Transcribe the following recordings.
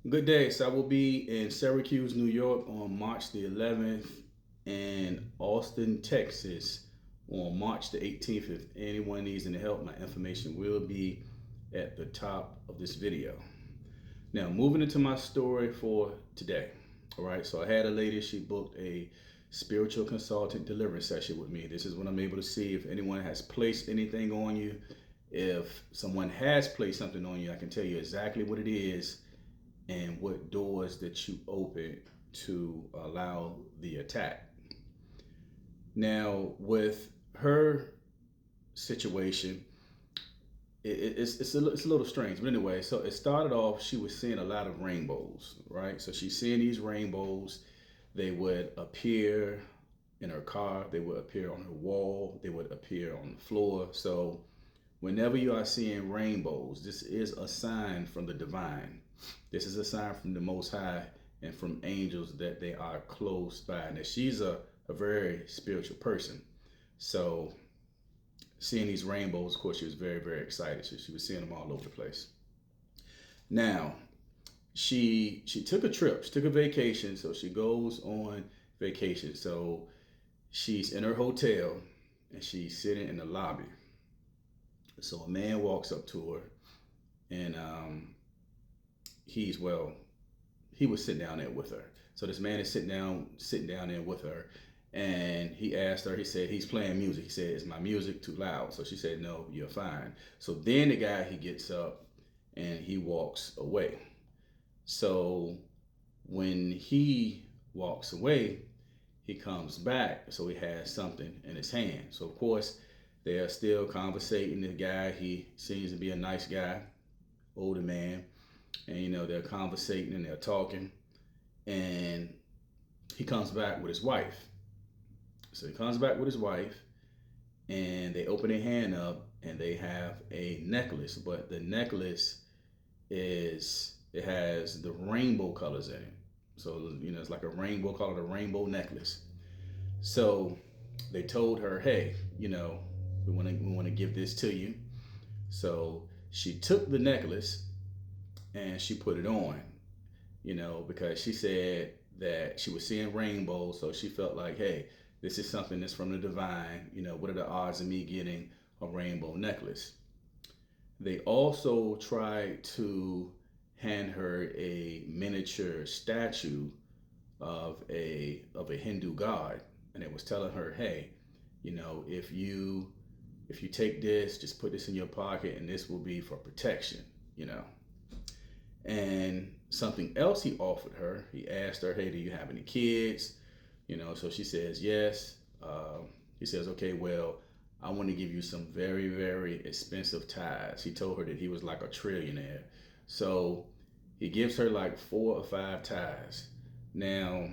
Good day. So I will be in Syracuse, New York on March the 11th and Austin, Texas on March the 18th. If anyone needs any help, my information will be at the top of this video. Now, moving into my story for today. All right. So I had a lady, she booked a spiritual consultant deliverance session with me. This is when I'm able to see if anyone has placed anything on you. If someone has placed something on you, I can tell you exactly what it is and what doors that you open to allow the attack. Now, with her situation, it's a little strange, but anyway. So it started off. She was seeing a lot of rainbows, right? So she's seeing these rainbows. They would appear in her car. They would appear on her wall. They would appear on the floor. So whenever you are seeing rainbows, this is a sign from the divine. This is a sign from the Most High and from angels that they are close by. And that she's a very spiritual person. So seeing these rainbows, of course, she was very, very excited. So she was seeing them all over the place. Now, she took a trip. She took a vacation. So she goes on vacation. So she's in her hotel and she's sitting in the lobby. So a man walks up to her, and he was sitting down there with her. So this man is sitting down there with her, and he asked her. He said he's playing music. He said, "Is my music too loud?" So she said, "No, you're fine." So then the guy, he gets up and he walks away. So when he walks away, he comes back. So he has something in his hand. So of course, they are still conversating. The guy, he seems to be a nice guy, older man. And, they're conversating and they're talking. And he comes back with his wife. So he comes back with his wife and they open their hand up and they have a necklace. But the necklace it has the rainbow colors in it. So, it's like a rainbow, call it a rainbow necklace. So they told her, hey, we want to give this to you. So she took the necklace and she put it on, because she said that she was seeing rainbows. So she felt like, hey, this is something that's from the divine. What are the odds of me getting a rainbow necklace? They also tried to hand her a miniature statue of a Hindu god, and it was telling her, hey, if you take this, just put this in your pocket and this will be for protection. And something else he offered her, he asked her, hey, do you have any kids? So she says yes. He says, okay, well, I want to give you some very, very expensive ties. He told her that he was like a trillionaire. So he gives her like 4 or 5 ties. Now,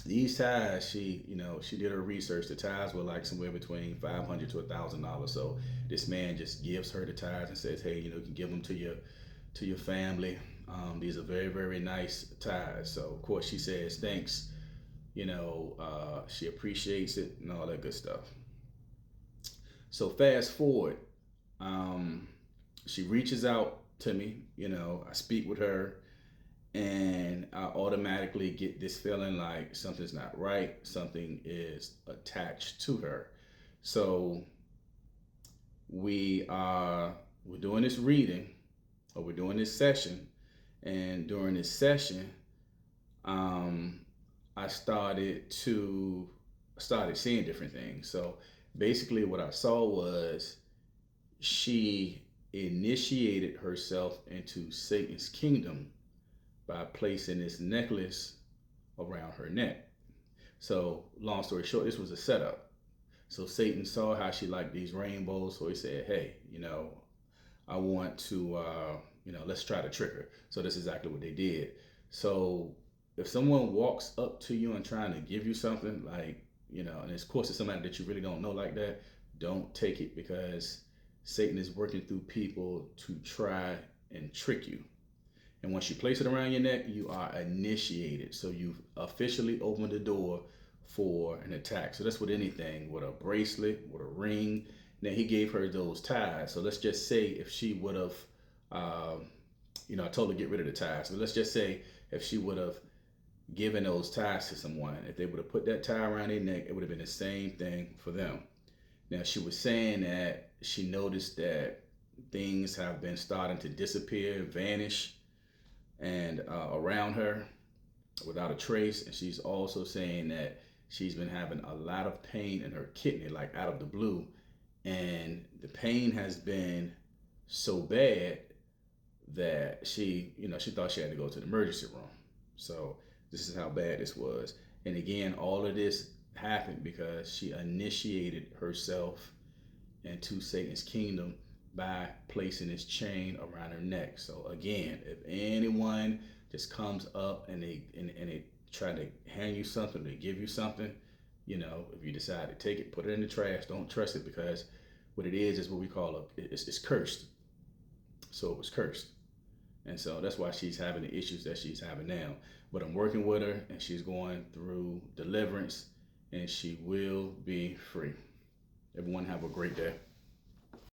these ties, she did her research. The ties were like somewhere between $500 to $1,000. So this man just gives her the ties and says, hey, you can give them to your family. These are very, very nice ties. So of course she says thanks. She appreciates it and all that good stuff. So fast forward, she reaches out to me. I speak with her. And I automatically get this feeling like something's not right. Something is attached to her. So we're doing this reading, or we're doing this session. And during this session, I started seeing different things. So basically what I saw was she initiated herself into Satan's kingdom by placing this necklace around her neck. So long story short, this was a setup. So Satan saw how she liked these rainbows. So he said, hey, I want to, let's try to trick her. So that's exactly what they did. So if someone walks up to you and trying to give you something like, and of course it's somebody that you really don't know like that, don't take it, because Satan is working through people to try and trick you. And once you place it around your neck, you are initiated. So you've officially opened the door for an attack. So that's with anything, with a bracelet, with a ring. Now he gave her those ties. So let's just say if she would have I told her to get rid of the ties. But let's just say if she would have given those ties to someone, if they would have put that tie around their neck, it would have been the same thing for them. Now, she was saying that she noticed that things have been starting to disappear, vanish, and around her without a trace. And she's also saying that she's been having a lot of pain in her kidney, like out of the blue. And the pain has been so bad that she thought she had to go to the emergency room. So this is how bad this was. And again, all of this happened because she initiated herself into Satan's kingdom by placing this chain around her neck. So again, if anyone just comes up and they try to hand you something, they give you something, if you decide to take it, put it in the trash. Don't trust it, because what it is what we call it's cursed. So it was cursed. And so that's why she's having the issues that she's having now. But I'm working with her, and she's going through deliverance, and she will be free. Everyone have a great day.